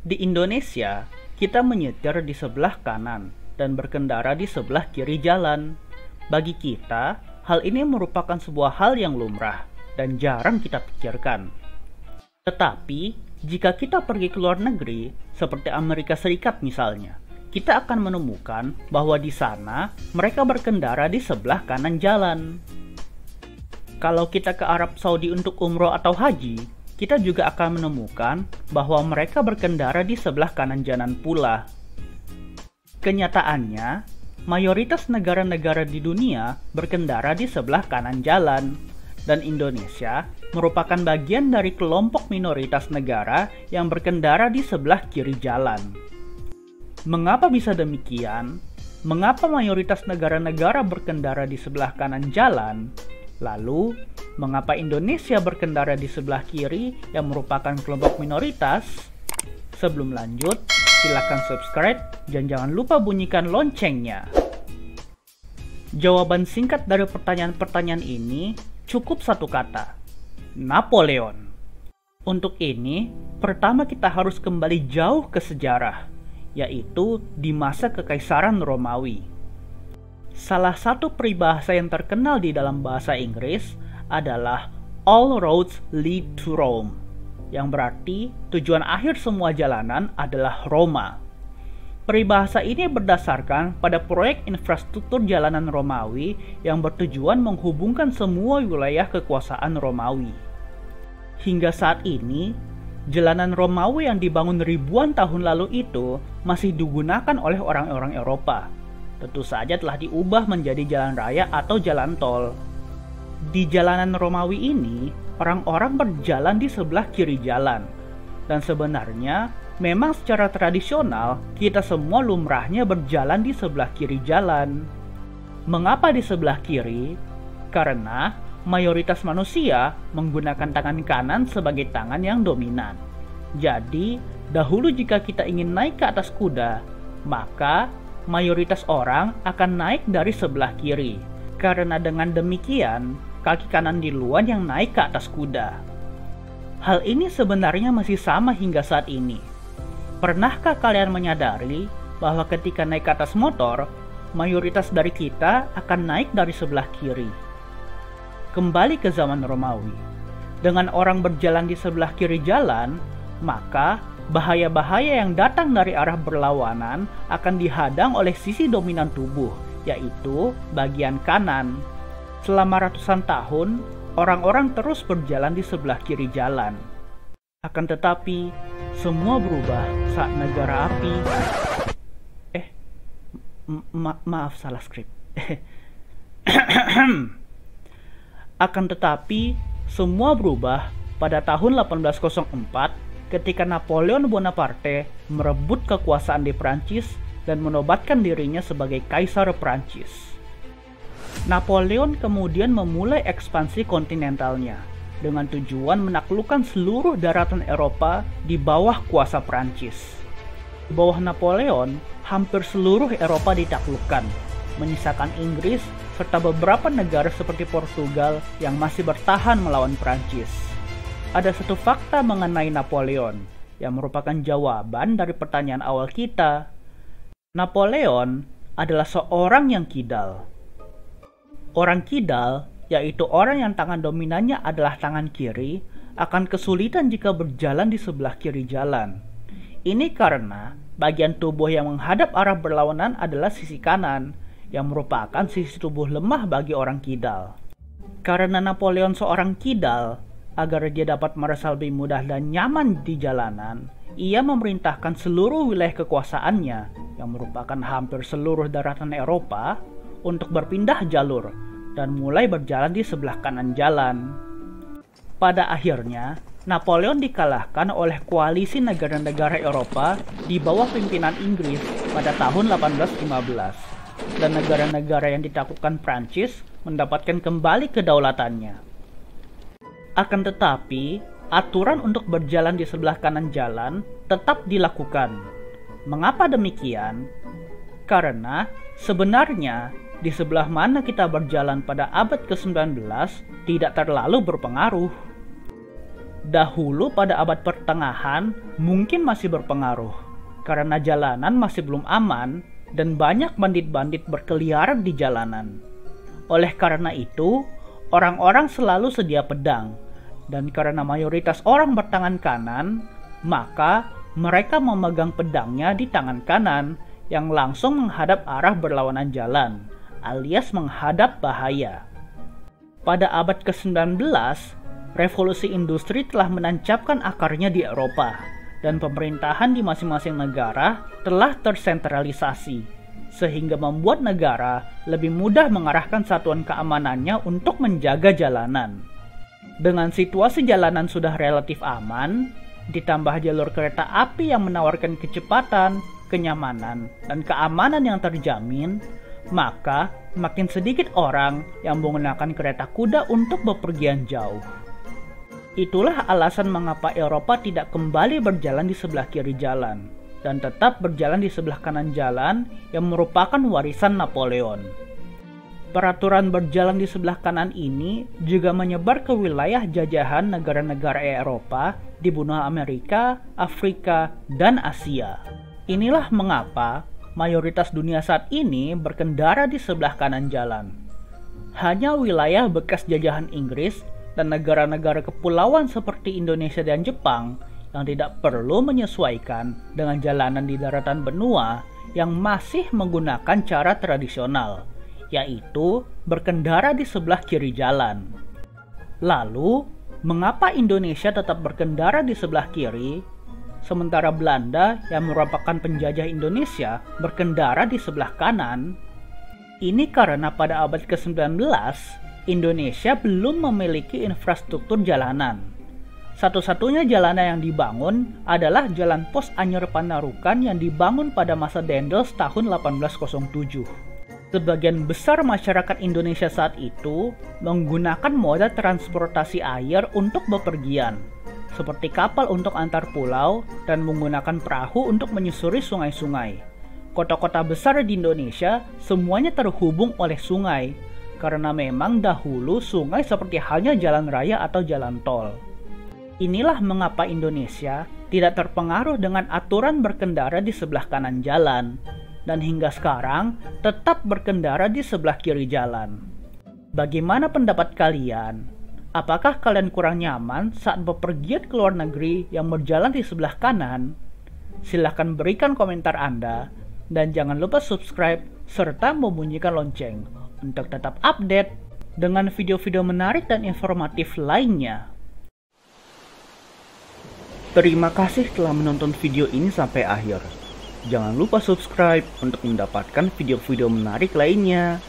Di Indonesia, kita menyetir di sebelah kanan dan berkendara di sebelah kiri jalan. Bagi kita, hal ini merupakan sebuah hal yang lumrah dan jarang kita pikirkan. Tetapi, jika kita pergi ke luar negeri, seperti Amerika Serikat misalnya, kita akan menemukan bahwa di sana mereka berkendara di sebelah kanan jalan. Kalau kita ke Arab Saudi untuk umroh atau haji, kita juga akan menemukan bahwa mereka berkendara di sebelah kanan jalan pula. Kenyataannya, mayoritas negara-negara di dunia berkendara di sebelah kanan jalan, dan Indonesia merupakan bagian dari kelompok minoritas negara yang berkendara di sebelah kiri jalan. Mengapa bisa demikian? Mengapa mayoritas negara-negara berkendara di sebelah kanan jalan? Lalu, mengapa Indonesia berkendara di sebelah kiri yang merupakan kelompok minoritas? Sebelum lanjut, silakan subscribe dan jangan lupa bunyikan loncengnya. Jawaban singkat dari pertanyaan-pertanyaan ini cukup satu kata: Napoleon. Untuk ini, pertama kita harus kembali jauh ke sejarah, yaitu di masa Kekaisaran Romawi. Salah satu peribahasa yang terkenal di dalam bahasa Inggris adalah "All roads lead to Rome", yang berarti tujuan akhir semua jalanan adalah Roma. Peribahasa ini berdasarkan pada proyek infrastruktur jalanan Romawi yang bertujuan menghubungkan semua wilayah kekuasaan Romawi. Hingga saat ini, jalanan Romawi yang dibangun ribuan tahun lalu itu masih digunakan oleh orang-orang Eropa. Tentu saja telah diubah menjadi jalan raya atau jalan tol. Di jalanan Romawi ini, orang-orang berjalan di sebelah kiri jalan. Dan sebenarnya, memang secara tradisional, kita semua lumrahnya berjalan di sebelah kiri jalan. Mengapa di sebelah kiri? Karena mayoritas manusia menggunakan tangan kanan sebagai tangan yang dominan. Jadi, dahulu jika kita ingin naik ke atas kuda, maka mayoritas orang akan naik dari sebelah kiri, karena dengan demikian, kaki kanan duluan yang naik ke atas kuda. Hal ini sebenarnya masih sama hingga saat ini. Pernahkah kalian menyadari bahwa ketika naik ke atas motor, mayoritas dari kita akan naik dari sebelah kiri? Kembali ke zaman Romawi. Dengan orang berjalan di sebelah kiri jalan, maka bahaya-bahaya yang datang dari arah berlawanan akan dihadang oleh sisi dominan tubuh, yaitu bagian kanan. Selama ratusan tahun, orang-orang terus berjalan di sebelah kiri jalan. Akan tetapi, semua berubah saat negara api... Maaf, salah skrip. Akan tetapi, semua berubah pada tahun 1804 ketika Napoleon Bonaparte merebut kekuasaan di Prancis dan menobatkan dirinya sebagai Kaisar Prancis. Napoleon kemudian memulai ekspansi kontinentalnya dengan tujuan menaklukkan seluruh daratan Eropa di bawah kuasa Prancis. Di bawah Napoleon, hampir seluruh Eropa ditaklukkan, menyisakan Inggris serta beberapa negara seperti Portugal yang masih bertahan melawan Prancis. Ada satu fakta mengenai Napoleon yang merupakan jawaban dari pertanyaan awal kita. Napoleon adalah seorang yang kidal. Orang kidal, yaitu orang yang tangan dominannya adalah tangan kiri, akan kesulitan jika berjalan di sebelah kiri jalan. Ini karena bagian tubuh yang menghadap arah berlawanan adalah sisi kanan, yang merupakan sisi tubuh lemah bagi orang kidal. Karena Napoleon seorang kidal, agar dia dapat merasa lebih mudah dan nyaman di jalanan, ia memerintahkan seluruh wilayah kekuasaannya, yang merupakan hampir seluruh daratan Eropa, untuk berpindah jalur dan mulai berjalan di sebelah kanan jalan. Pada akhirnya, Napoleon dikalahkan oleh koalisi negara-negara Eropa di bawah pimpinan Inggris pada tahun 1815, dan negara-negara yang ditaklukkan Prancis mendapatkan kembali kedaulatannya. Akan tetapi, aturan untuk berjalan di sebelah kanan jalan tetap dilakukan. Mengapa demikian? Karena sebenarnya di sebelah mana kita berjalan pada abad ke-19 tidak terlalu berpengaruh. Dahulu pada abad pertengahan mungkin masih berpengaruh, karena jalanan masih belum aman dan banyak bandit-bandit berkeliaran di jalanan. Oleh karena itu, orang-orang selalu sedia pedang, dan karena mayoritas orang bertangan kanan, maka mereka memegang pedangnya di tangan kanan yang langsung menghadap arah berlawanan jalan, alias menghadap bahaya. Pada abad ke-19, revolusi industri telah menancapkan akarnya di Eropa, dan pemerintahan di masing-masing negara telah tersentralisasi, sehingga membuat negara lebih mudah mengarahkan satuan keamanannya untuk menjaga jalanan. Dengan situasi jalanan sudah relatif aman, ditambah jalur kereta api yang menawarkan kecepatan, kenyamanan, dan keamanan yang terjamin, maka makin sedikit orang yang menggunakan kereta kuda untuk bepergian jauh. Itulah alasan mengapa Eropa tidak kembali berjalan di sebelah kiri jalan, dan tetap berjalan di sebelah kanan jalan yang merupakan warisan Napoleon. Peraturan berjalan di sebelah kanan ini juga menyebar ke wilayah jajahan negara-negara Eropa di benua Amerika, Afrika, dan Asia. Inilah mengapa mayoritas dunia saat ini berkendara di sebelah kanan jalan. Hanya wilayah bekas jajahan Inggris dan negara-negara kepulauan seperti Indonesia dan Jepang yang tidak perlu menyesuaikan dengan jalanan di daratan benua yang masih menggunakan cara tradisional, yaitu berkendara di sebelah kiri jalan. Lalu, mengapa Indonesia tetap berkendara di sebelah kiri, sementara Belanda yang merupakan penjajah Indonesia berkendara di sebelah kanan? Ini karena pada abad ke-19, Indonesia belum memiliki infrastruktur jalanan. Satu-satunya jalanan yang dibangun adalah Jalan Pos Anyer Panarukan yang dibangun pada masa Dendels tahun 1807. Sebagian besar masyarakat Indonesia saat itu menggunakan moda transportasi air untuk bepergian, seperti kapal untuk antar pulau dan menggunakan perahu untuk menyusuri sungai-sungai. Kota-kota besar di Indonesia semuanya terhubung oleh sungai, karena memang dahulu sungai seperti halnya jalan raya atau jalan tol. Inilah mengapa Indonesia tidak terpengaruh dengan aturan berkendara di sebelah kanan jalan, dan hingga sekarang tetap berkendara di sebelah kiri jalan. Bagaimana pendapat kalian? Apakah kalian kurang nyaman saat bepergian ke luar negeri yang berjalan di sebelah kanan? Silahkan berikan komentar Anda, dan jangan lupa subscribe serta membunyikan lonceng untuk tetap update dengan video-video menarik dan informatif lainnya. Terima kasih telah menonton video ini sampai akhir. Jangan lupa subscribe untuk mendapatkan video-video menarik lainnya.